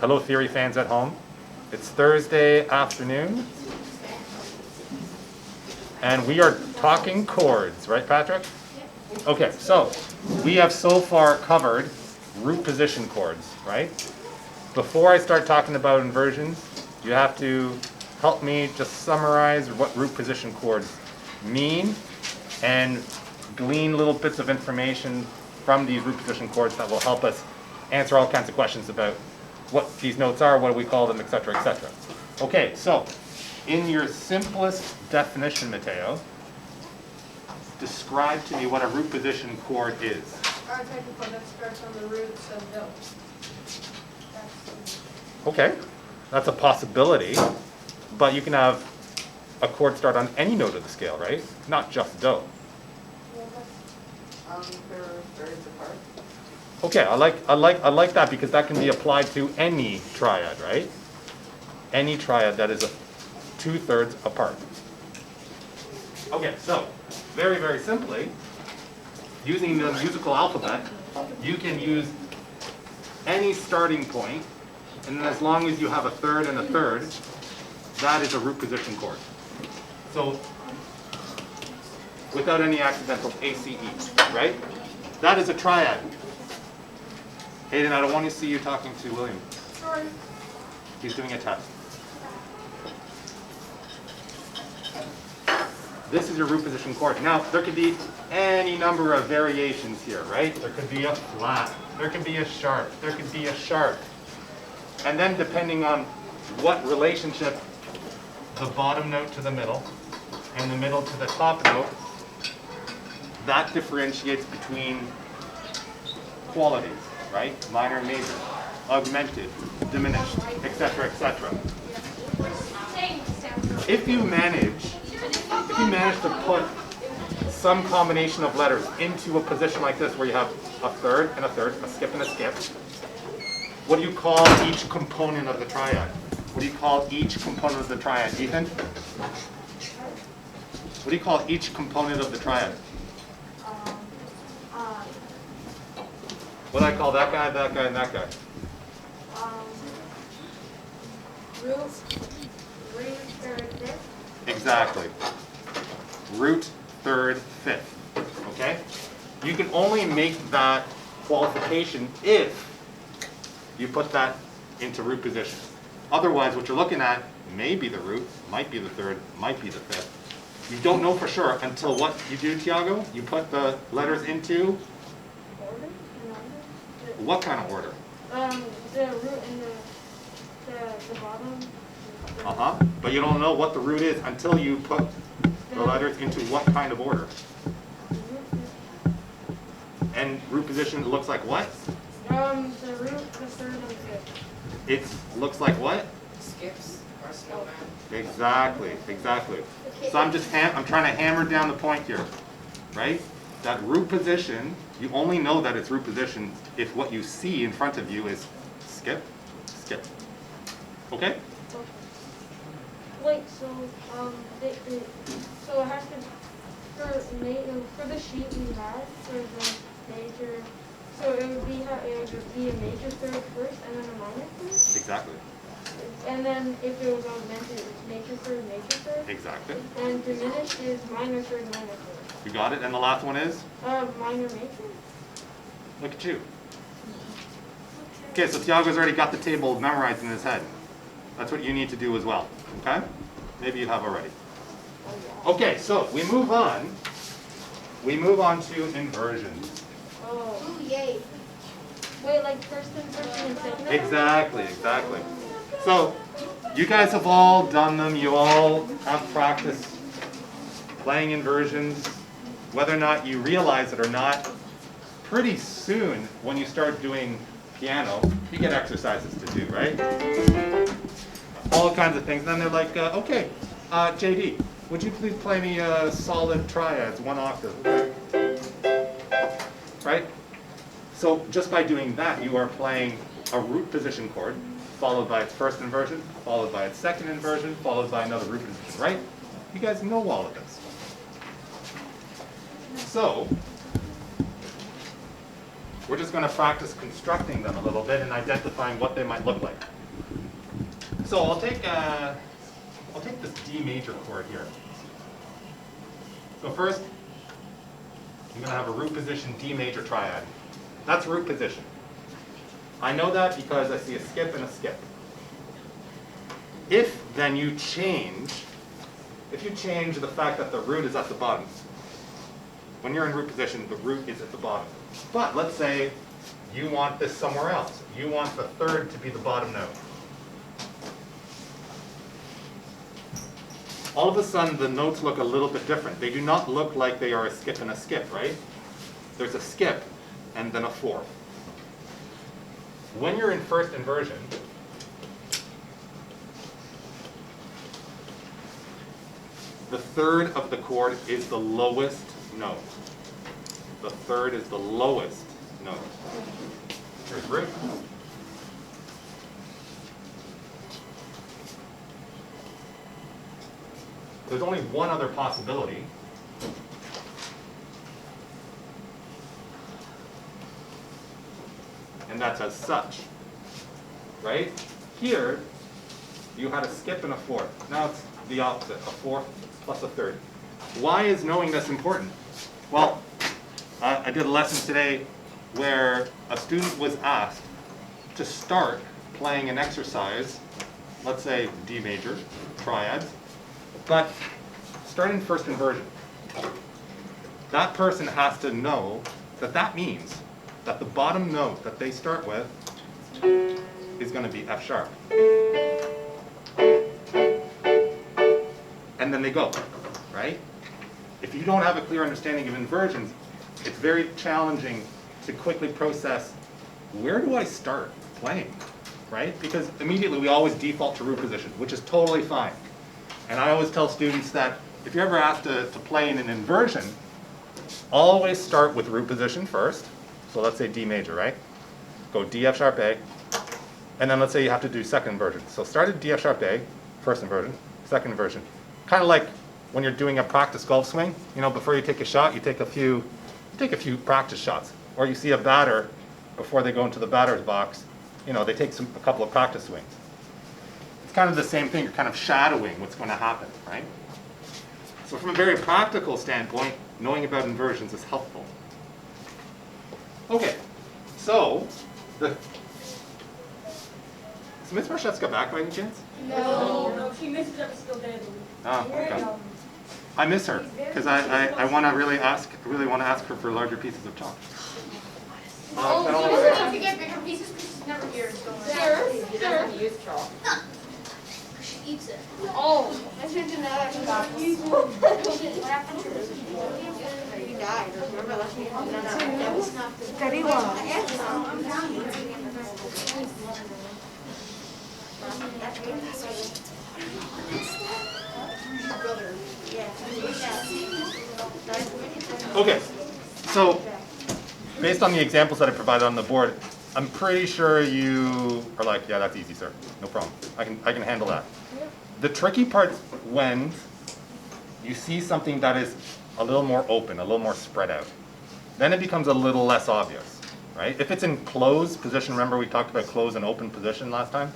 Hello, theory fans at home. It's Thursday afternoon, and we are talking chords, right, Patrick? Okay, so we have so far covered root position chords, right? Before I start talking about inversions, you have to help me just summarize what root position chords mean and glean little bits of information from these root position chords that will help us answer all kinds of questions about what these notes are, what do we call them, etc., etc. Okay, so in your simplest definition, Matteo, describe to me what a root position chord is. Our type of chord that starts on the roots of do. Okay, that's a possibility, but you can have a chord start on any note of the scale, right? Not just do. They're thirds apart. Okay, I like that because that can be applied to any triad, right? Any triad that is 2/3 apart. Okay, so very, very simply, using the musical alphabet, you can use any starting point, and then as long as you have a third and a third, that is a root position chord. So without any accidental ACE, right? That is a triad. Hayden, I don't want to see you talking to William. Sorry. He's doing a test. This is your root position chord. Now, there could be any number of variations here, right? There could be a flat, there could be a sharp, there could be a sharp. And then depending on what relationship the bottom note to the middle and the middle to the top note, that differentiates between qualities, right? Minor, major, augmented, diminished, etc., etc. If you manage to put some combination of letters into a position like this where you have a third and a third, a skip and a skip, what do you call each component of the triad? What do you call each component of the triad, Ethan? What do you call each component of the triad? What do I call that guy, and that guy? Root, third, fifth. Exactly. Root, third, fifth. Okay? You can only make that qualification if you put that into root position. Otherwise, what you're looking at may be the root, might be the third, might be the fifth. You don't know for sure until what you do, Tiago? You put the letters into Order? what kind of order? The root and the bottom. Uh-huh. But you don't know what the root is until you put the letters into what kind of order. And root position looks like what? The root, the third, and the fifth. It looks like what? Skips or snowman. Exactly, exactly. So I'm trying to hammer down the point here, right? That root position, you only know that it's root position if what you see in front of you is skip, skip. Okay? Wait, so so it has to for the sheet we had for the major. So it would be a major third first and then a minor third. Exactly. And then if it was augmented, it's major third, major third. Exactly. And diminished is minor third, minor third. You got it? And the last one is? Minor major. Look at you. Okay, so Tiago's already got the table memorized in his head. That's what you need to do as well. Okay? Maybe you have already. Okay, so we move on. We move on to inversions. Oh. Ooh, yay. Wait, like first inversion and second inversion? Exactly, exactly. So you guys have all done them. You all have practiced playing inversions. Whether or not you realize it or not, pretty soon when you start doing piano, you get exercises to do, right? All kinds of things. And then they're like, okay, JD, would you please play me solid triads, 1 octave? Right? So just by doing that, you are playing a root position chord, followed by its first inversion, followed by its second inversion, followed by another root position, right? You guys know all of this. So We're just going to practice constructing them a little bit and identifying what they might look like. So I'll take this D major chord here. So first, I'm going to have a root position D major triad. That's root position. I know that because I see a skip and a skip. If then you change, if you change the fact that the root is at the bottom, when you're in root position, the root is at the bottom. But let's say you want this somewhere else. You want the third to be the bottom note. All of a sudden, the notes look a little bit different. They do not look like they are a skip and a skip, right? There's a skip and then a fourth. When you're in first inversion, the third of the chord is the lowest note. The third is the lowest note. Here's root. There's only one other possibility. And that's as such. Right? Here, you had a skip and a fourth. Now it's the opposite, a fourth plus a third. Why is knowing this important? Well, I did a lesson today where a student was asked to start playing an exercise, let's say D major, triads, but start in first inversion. That person has to know that that means that the bottom note that they start with is going to be F sharp. And then they go, right? If you don't have a clear understanding of inversions, it's very challenging to quickly process, where do I start playing, right? Because immediately we always default to root position, which is totally fine. And I always tell students that if you're ever asked to play in an inversion, always start with root position first. So let's say D major, right? Go D, F sharp, A. And then let's say you have to do second inversion. So start at D, F sharp, A, first inversion, second inversion. Kind of like when you're doing a practice golf swing, you know, before you take a shot, you take a few practice shots. Or you see a batter, before they go into the batter's box, you know, they take a couple of practice swings. It's kind of the same thing. You're kind of shadowing what's going to happen, right? So from a very practical standpoint, knowing about inversions is helpful. Okay, so is Ms. Marcheska back by any chance? No, she misses every single day of the week. Oh, okay. I miss her because I want to really want to ask her for larger pieces of chalk. If you get bigger pieces, because she's never here. He doesn't use chalk. She eats it. Oh, I should do that. What happened to her? He died. Remember last year? That was not the. 31. Okay, so based on the examples that I provided on the board, I'm pretty sure you are like, yeah, that's easy, sir. No problem. I can handle that. The tricky part's when you see something that is a little more open, a little more spread out. Then it becomes a little less obvious, right? If it's in closed position, remember we talked about closed and open position last time?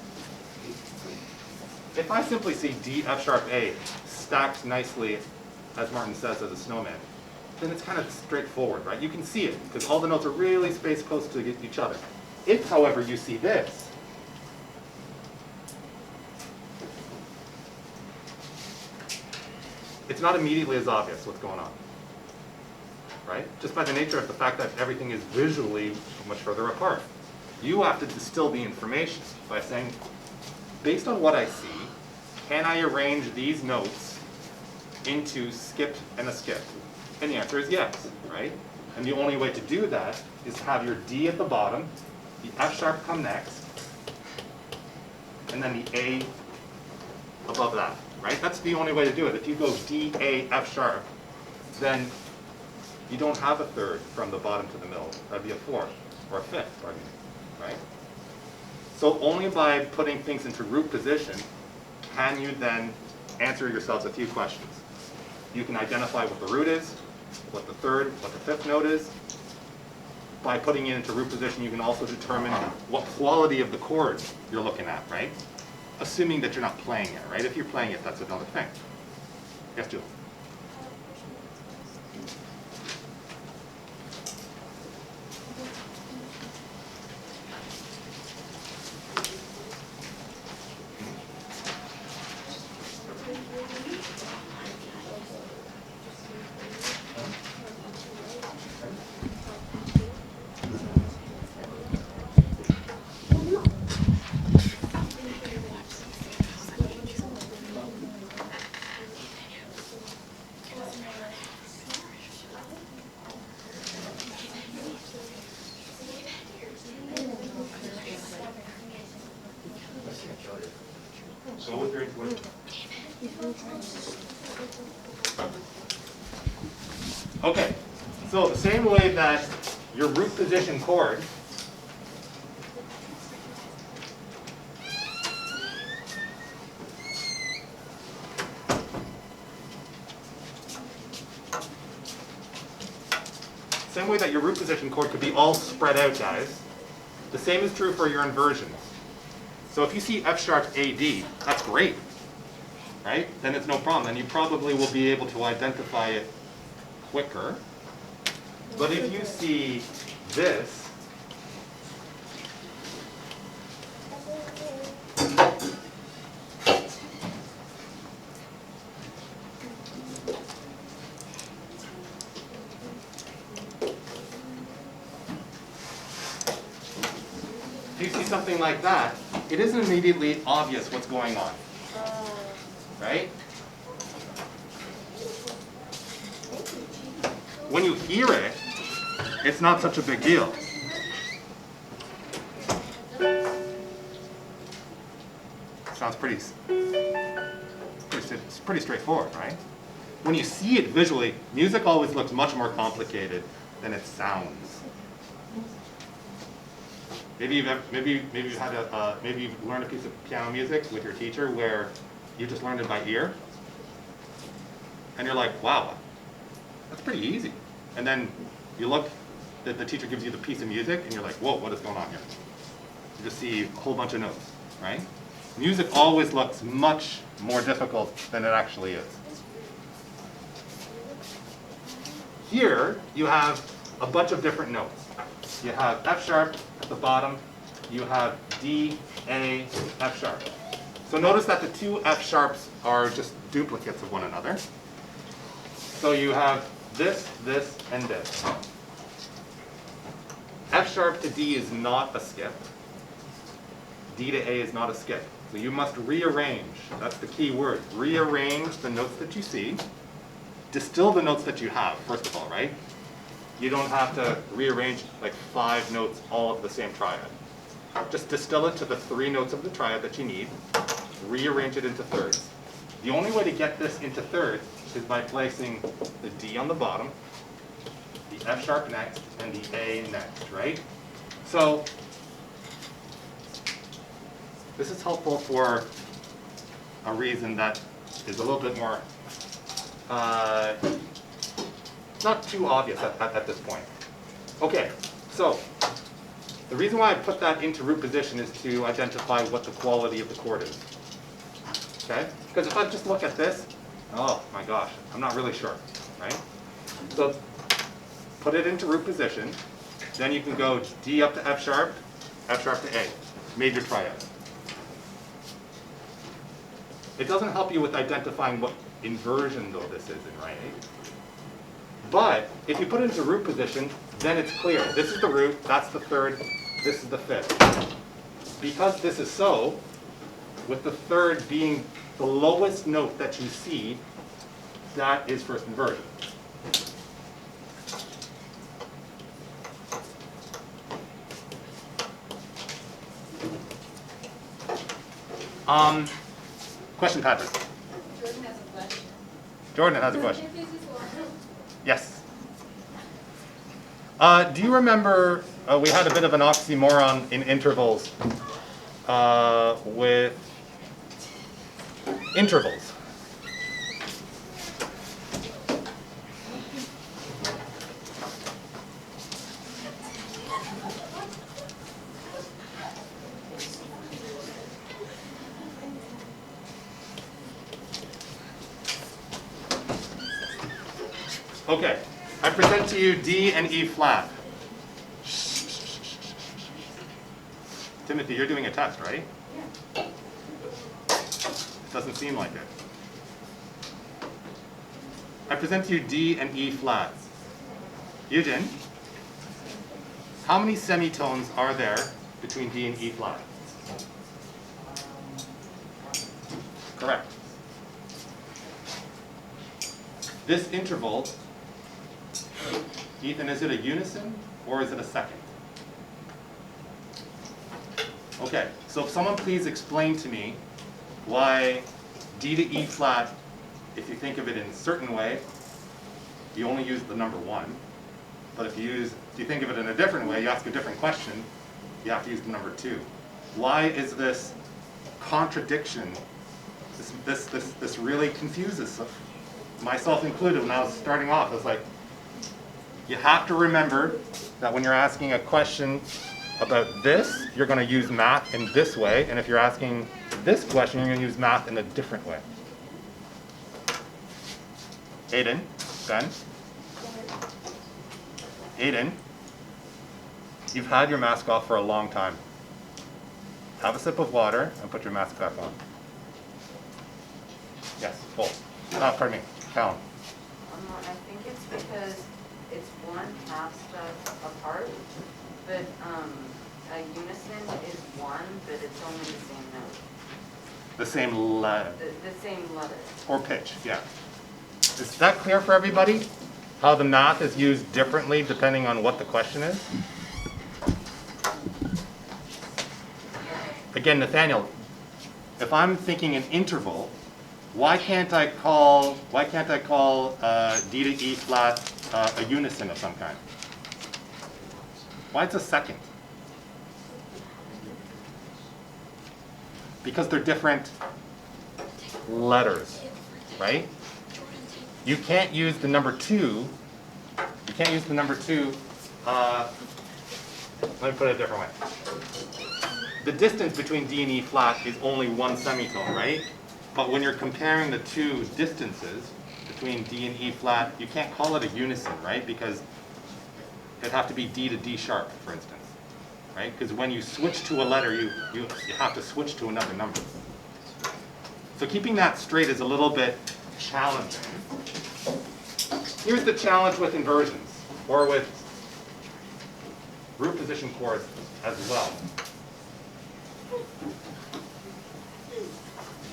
If I simply see D, F sharp, A stacked nicely, as Martin says, as a snowman, then it's kind of straightforward, right? You can see it, because all the notes are really spaced close to each other. If, however, you see this, it's not immediately as obvious what's going on, right? Just by the nature of the fact that everything is visually much further apart. You have to distill the information by saying, based on what I see, can I arrange these notes into skipped and a skip? And the answer is yes, right? And the only way to do that is to have your D at the bottom, the F sharp come next, and then the A above that, right? That's the only way to do it. If you go D, A, F sharp, then you don't have a third from the bottom to the middle. That'd be a fourth, or a fifth, pardon me, right? So only by putting things into root position can you then answer yourselves a few questions. You can identify what the root is, what the third, what the fifth note is, by putting it into root position, you can also determine what quality of the chord you're looking at, right? Assuming that you're not playing it, right? If you're playing it, that's another thing. Yes, Julie? Go with your intuition. Okay, so the same way that your root position chord could be all spread out, guys. The same is true for your inversions. So if you see F sharp A D, that's great, right? Then it's no problem, and you probably will be able to identify it quicker. But if you see this, if you see something like that, it isn't immediately obvious what's going on, right? When you hear it, it's not such a big deal. Sounds pretty straightforward, right? When you see it visually, music always looks much more complicated than it sounds. Maybe you've learned a piece of piano music with your teacher where you just learned it by ear, and you're like, wow, that's pretty easy. And then you look, the teacher gives you the piece of music, and you're like, whoa, what is going on here? You just see a whole bunch of notes, right? Music always looks much more difficult than it actually is. Here, you have a bunch of different notes. You have F sharp at the bottom, you have D, A, F sharp. So notice that the two F sharps are just duplicates of one another. So you have this, this, and this. F sharp to D is not a skip. D to A is not a skip. So you must rearrange, that's the key word, rearrange the notes that you see. Distill the notes that you have, first of all, right? You don't have to rearrange like 5 notes all of the same triad. Just distill it to the 3 notes of the triad that you need, rearrange it into thirds. The only way to get this into thirds is by placing the D on the bottom, the F sharp next, and the A next, right? So this is helpful for a reason that is a little bit more not too obvious at this point. Okay, so the reason why I put that into root position is to identify what the quality of the chord is. Okay? Because if I just look at this, oh my gosh, I'm not really sure, right? So put it into root position, then you can go D up to F sharp to A, major triad. It doesn't help you with identifying what inversion though this is in right. But if you put it into root position, then it's clear. This is the root, that's the third, this is the fifth. Because this is so, with the third being the lowest note that you see, that is first inversion. Question, Patrick. Jordan has a question. Jordan has a question. Yes. Do you remember we had a bit of an oxymoron in intervals with intervals? Okay, I present to you D and E flat. Timothy, you're doing a test, right? Yeah. It doesn't seem like it. I present to you D and E flat. Eugen, how many semitones are there between D and E flat? Correct. This interval, Ethan, is it a unison or is it a second? Okay, so if someone please explain to me why D to E flat, if you think of it in a certain way, you only use the number 1. But if you think of it in a different way, you ask a different question, you have to use the number 2. Why is this contradiction, this really confuses myself included when I was starting off. I was like, you have to remember that when you're asking a question about this, you're going to use math in this way, and if you're asking this question, you're going to use math in a different way. Aiden, Ben? Aiden, you've had your mask off for a long time. Have a sip of water and put your mask back on. Yes, full. Pardon me, Callum. I think it's because it's 1/2 step apart, but a unison is 1, but it's only the same note. The same letter. The same letter. Or pitch, yeah. Is that clear for everybody? How the math is used differently depending on what the question is? Again, Nathaniel, if I'm thinking an interval, why can't I call D to E flat a unison of some kind? Why it's a second? Because they're different letters, right? You can't use the number 2. You can't use the number 2. Let me put it a different way. The distance between D and E flat is only 1 semitone, right? But when you're comparing the two distances between D and E flat, you can't call it a unison, right? Because it'd have to be D to D sharp, for instance, right? Because when you switch to a letter, you have to switch to another number. So keeping that straight is a little bit challenging. Here's the challenge with inversions, or with root position chords as well.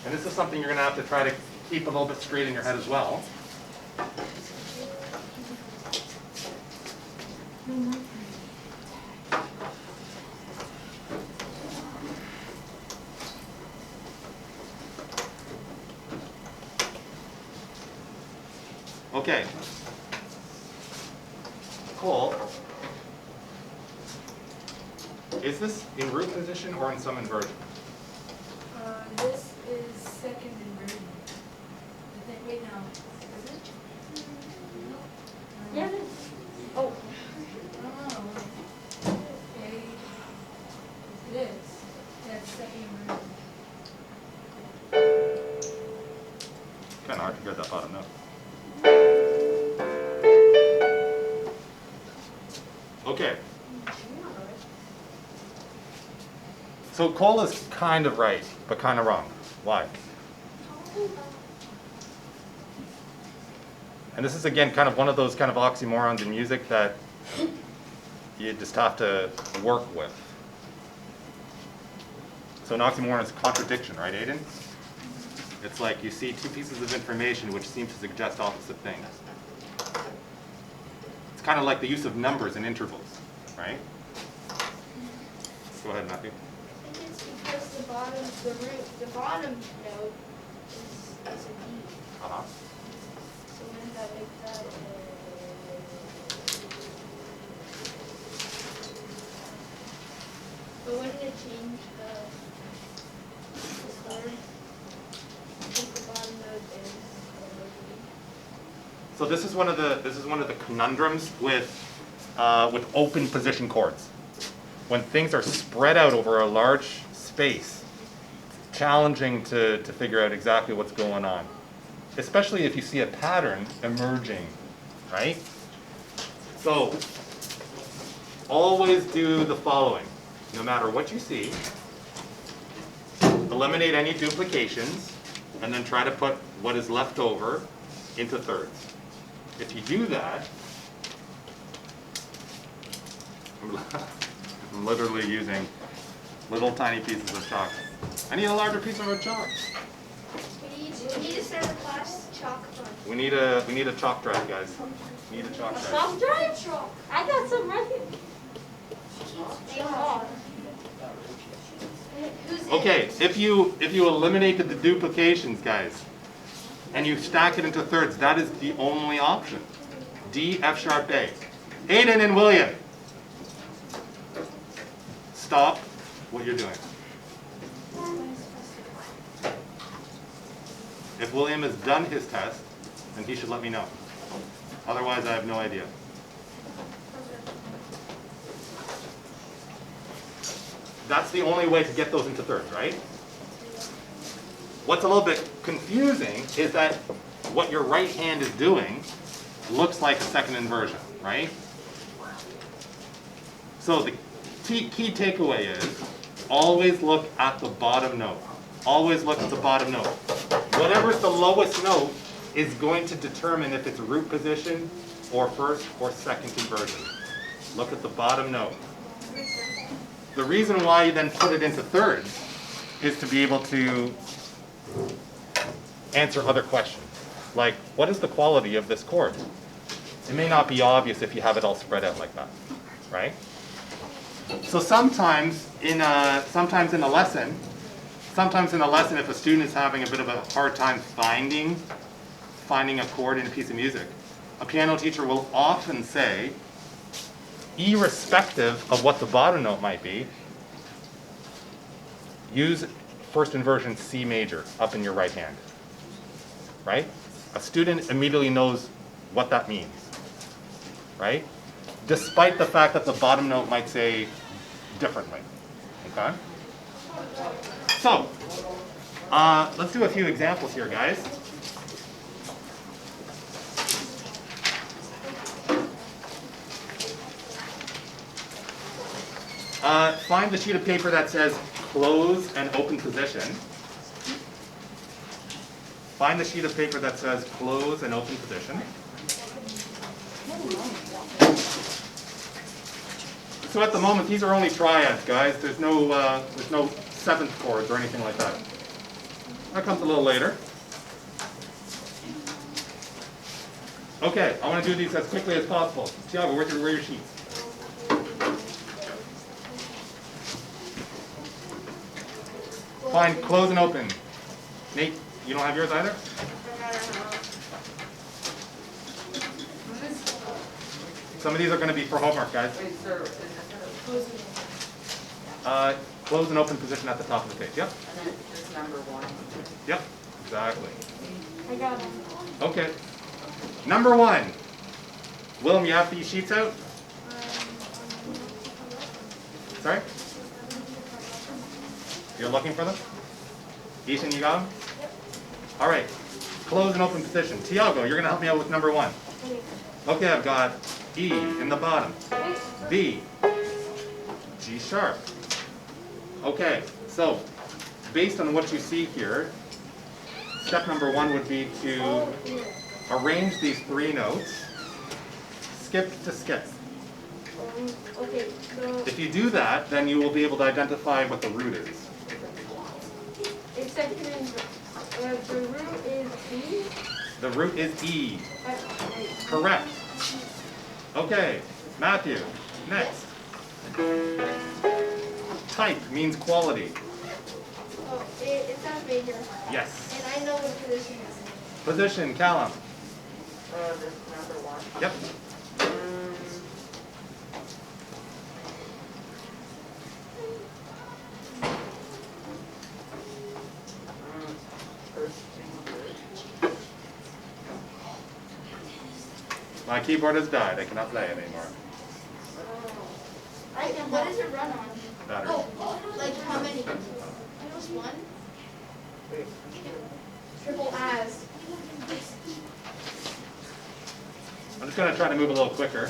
And this is something you're going to have to try to keep a little bit straight in your head as well. Okay. Cole, is this in root position or in some inversion? This is second inversion. Wait, no. Is it? Yeah, it is. Oh, Oh. Okay. It is. That's second inversion. Kind of hard to get that bottom note. Okay. So Cole is kind of right, but kind of wrong. Why? And this is, again, kind of one of those kind of oxymorons in music that you just have to work with. So an oxymoron is contradiction, right, Aiden? It's like you see two pieces of information which seem to suggest opposite things. It's kind of like the use of numbers in intervals, right? Go ahead, Matthew. I think it's because the bottom note is a D. Uh-huh. So wouldn't that make that but wouldn't it change the score? If the bottom note is a D. So this is one of the conundrums with open position chords. When things are spread out over a large space, it's challenging to figure out exactly what's going on, especially if you see a pattern emerging right? So, always do the following. No matter what you see, eliminate any duplications, and then try to put what is left over into thirds. If you do that, I'm literally using little tiny pieces of chalk. I need a larger piece of chalk. We need to start a class chalk fun. We need a chalk drive, guys. We need a chalk drive. Chalk drive? Chalk. I got some right here. Oh. Who's Okay, if you eliminated the duplications, guys, and you stack it into thirds, that is the only option. D, F sharp, A. Aiden and William, stop what you're doing. If William has done his test, then he should let me know. Otherwise, I have no idea. That's the only way to get those into thirds, right? What's a little bit confusing is that what your right hand is doing looks like a second inversion, right? So the key takeaway is always look at the bottom note. Always look at the bottom note. Whatever's the lowest note is going to determine if it's root position or first or second inversion. Look at the bottom note. The reason why you then put it into thirds is to be able to answer other questions. Like, what is the quality of this chord? It may not be obvious if you have it all spread out like that, right? So sometimes in a lesson, if a student is having a bit of a hard time finding a chord in a piece of music, a piano teacher will often say, irrespective of what the bottom note might be, use first inversion C major up in your right hand, right? A student immediately knows what that means, right? Despite the fact that the bottom note might say differently, okay? So, let's do a few examples here, guys. Find the sheet of paper that says close and open position. Find the sheet of paper that says close and open position. So at the moment, these are only triads, guys. There's no seventh chords or anything like that. That comes a little later. Okay, I want to do these as quickly as possible. Tiago, where are your sheets? Find close and open. Nate, you don't have yours either? Some of these are going to be for homework, guys. Wait, sir, is Close and open position at the top of the page. Yep. and then just number one? Yep. Exactly. I got them. Okay. Number one. Willem, you have these sheets out? Sorry? You're looking for them? Ethan, you got them? All right. Close and open position. Tiago, you're going to help me out with number one. Okay, I've got E in the bottom. B. G sharp. Okay, so based on what you see here, step number one would be to arrange these three notes, skip to skip. Okay, so If you do that, then you will be able to identify what the root is. it's second inversion. The root is E. The root is E. Wait. Correct. Okay, Matthew, next. Type means quality. Oh, it sounds major. Yes. And I know what position it's in. Position, Callum. This number one. Yep. First finger. My keyboard has died. I cannot play it anymore. And what does it run on? Battery. Oh, like how many? Just one? Triple as. I'm just gonna try to move a little quicker.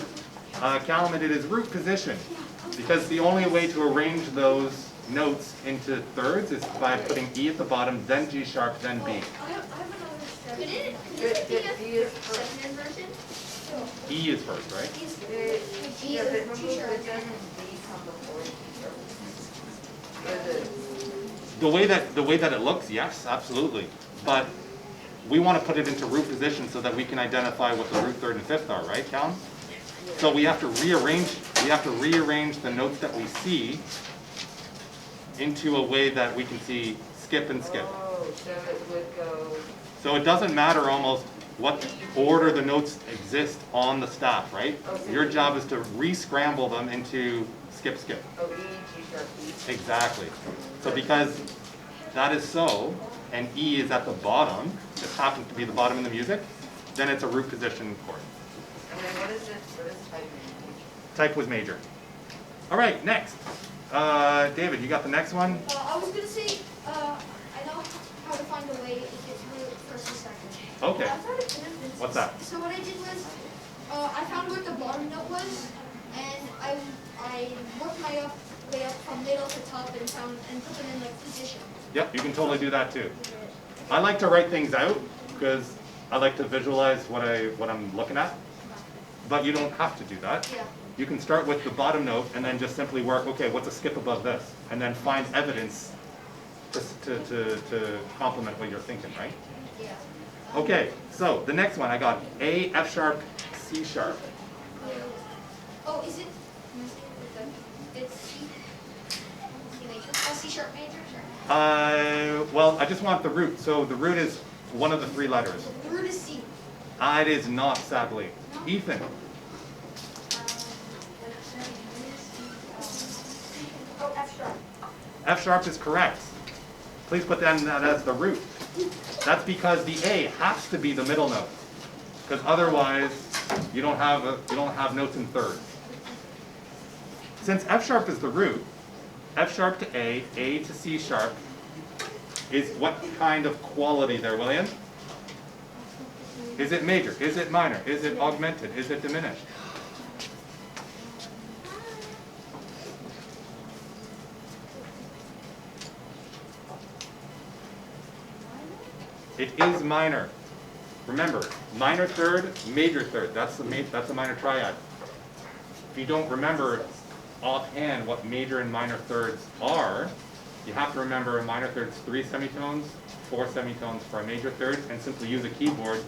Callum, it is root position, because the only way to arrange those notes into thirds is by putting E at the bottom, then G sharp, then B. I have another step. Could it Good, be good, D a is first. second inversion? E is first, right? G Yeah, but is G sharp. doesn't D come before G sharp? Or The way that it looks, yes, absolutely. But we want to put it into root position so that we can identify what the root third and fifth are, right, Callum? So we have to rearrange the notes that we see into a way that we can see skip and skip. Oh, so it would go, So it doesn't matter almost what order the notes exist on the staff, right? Your job is to re-scramble them into skip, skip. oh, E, G sharp, E. Exactly. So because that is so, and E is at the bottom, this happens to be the bottom in the music, then it's a root position chord. And then what is type mean? Type was major. All right, next. David, you got the next one? I was gonna say, I know how to find a way to get through it first and second. Okay. I thought it could have been. What's that? So what I did was, I found what the bottom note was, and I worked my way up from middle to top and put them in like position. Yep, you can totally do that too. I like to write things out because I like to visualize what I'm looking at. But you don't have to do that. Yeah. You can start with the bottom note and then just simply work, okay, what's a skip above this? And then find evidence to complement what you're thinking, right? Yeah. Okay, so the next one I got A, F sharp, C sharp. Oh, is it? It's C. C major. Oh, C sharp major. Sure. Well, I just want the root. So the root is one of the three letters. The root is C. It is not, sadly. Ethan. Oh, F sharp. F sharp is correct. Please put that as the root. That's because the A has to be the middle note, because otherwise you don't have notes in thirds. Since F sharp is the root, F sharp to A to C sharp is what kind of quality there, William? Is it major? Is it minor? Is it augmented? Is it diminished? It is minor. Remember, minor third, major third. That's a minor triad. If you don't remember offhand what major and minor thirds are, you have to remember a minor third's 3 semitones, 4 semitones for a major third, and simply use a keyboard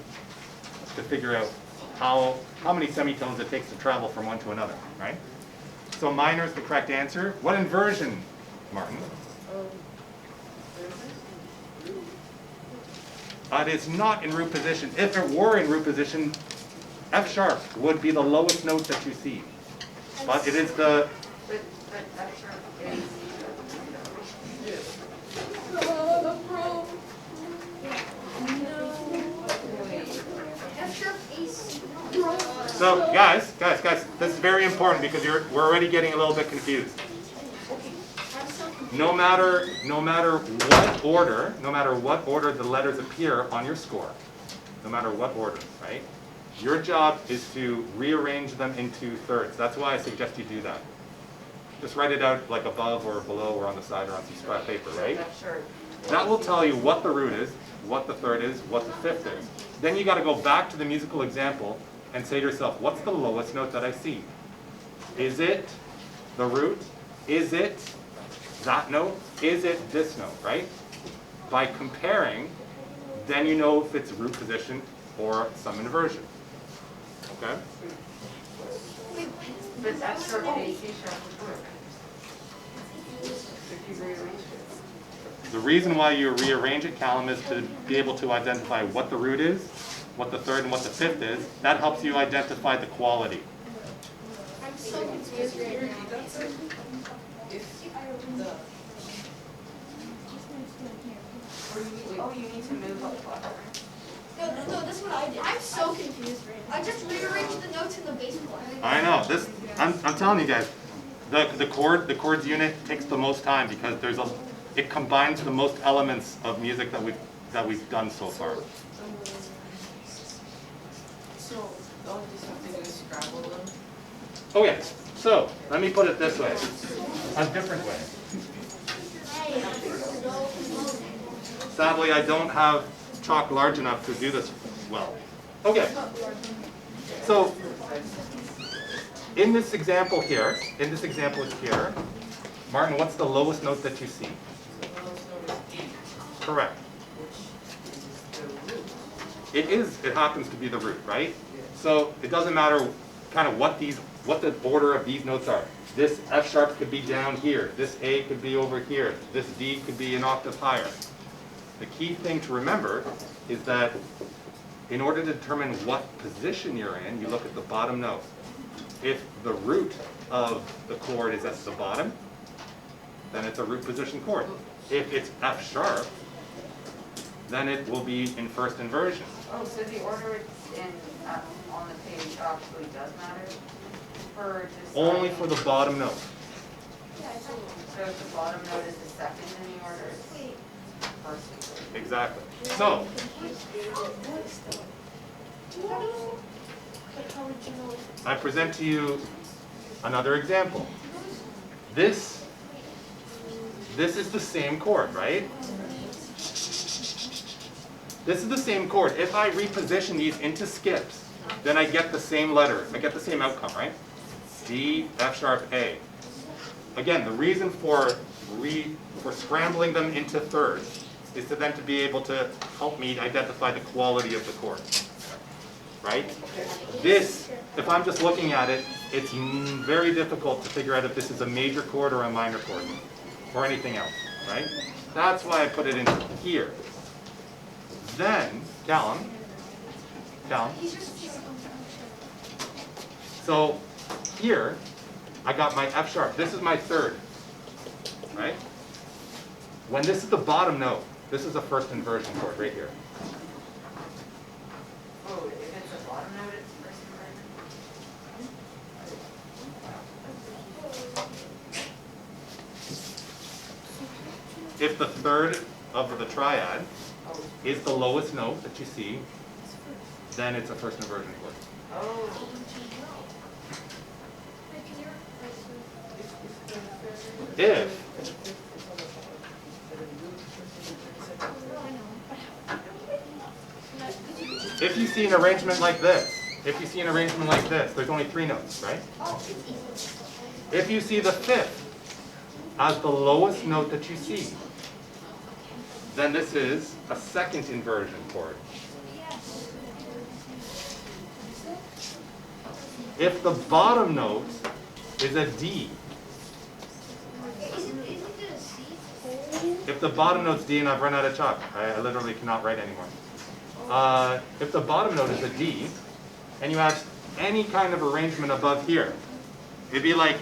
to figure out how many semitones it takes to travel from one to another, right? So minor is the correct answer. What inversion, Martin? It is not in root position. If it were in root position, F sharp would be the lowest note that you see. But it is the... But F sharp is F sharp is. So guys, this is very important because we're already getting a little bit confused. No matter what order the letters appear on your score, no matter what order, right? Your job is to rearrange them into thirds. That's why I suggest you do that. Just write it out like above or below or on the side or on some scrap paper, right? F sharp. That will tell you what the root is, what the third is, what the fifth is. Then you got to go back to the musical example and say to yourself, what's the lowest note that I see? Is it the root? Is it that note? Is it this note, right? By comparing, then you know if it's root position or some inversion. Okay? But F sharp A, C sharp would work. If you rearrange it. The reason why you rearrange it, Callum, is to be able to identify what the root is, what the third and what the fifth is. That helps you identify the quality. I'm so confused right now. Oh, you need to move up. No, that's what I did. I'm so confused right now. I just rearranged the notes in the bass chord. I know this. I'm telling you guys, the chords unit takes the most time because it combines the most elements of music that we've done so far. So Don't we just have to do Scrabble them? Oh yeah, so let me put it this way, a different way. Sadly, I don't have chalk large enough to do this well. Okay, so in this example here, Martin, what's the lowest note that you see? The lowest note is D, Correct. which is the root. It happens to be the root, right? So it doesn't matter kind of what the order of these notes are. This F sharp could be down here, this A could be over here, this D could be an octave higher. The key thing to remember is that in order to determine what position you're in, you look at the bottom note. If the root of the chord is at the bottom, then it's a root position chord. If it's F sharp, then it will be in first inversion. Oh, so the order it's in, on the page actually does matter for just. Only for the bottom note. So if the bottom note is the second in the order, it's first. Exactly. So, I present to you another example. This is the same chord, right? This is the same chord. If I reposition these into skips, then I get the same letter. I get the same outcome, right? D, F sharp, A. Again, the reason for scrambling them into thirds is to then to be able to help me identify the quality of the chord, right? This, if I'm just looking at it, it's very difficult to figure out if this is a major chord or a minor chord, or anything else, right? That's why I put it in here. Then, Callum, so here, I got my F sharp. This is my third, right? When this is the bottom note, this is a first inversion chord right here. Oh, if it's a bottom note, it's first inversion? If the third of the triad is the lowest note that you see, then it's a first inversion chord. Oh, If you see an arrangement like this, there's only 3 notes, right? If you see the fifth as the lowest note that you see, then this is a second inversion chord. If the bottom note is a D, if the bottom note's D, and I've run out of chalk, I literally cannot write anymore. If the bottom note is a D, and you have any kind of arrangement above here, it'd be like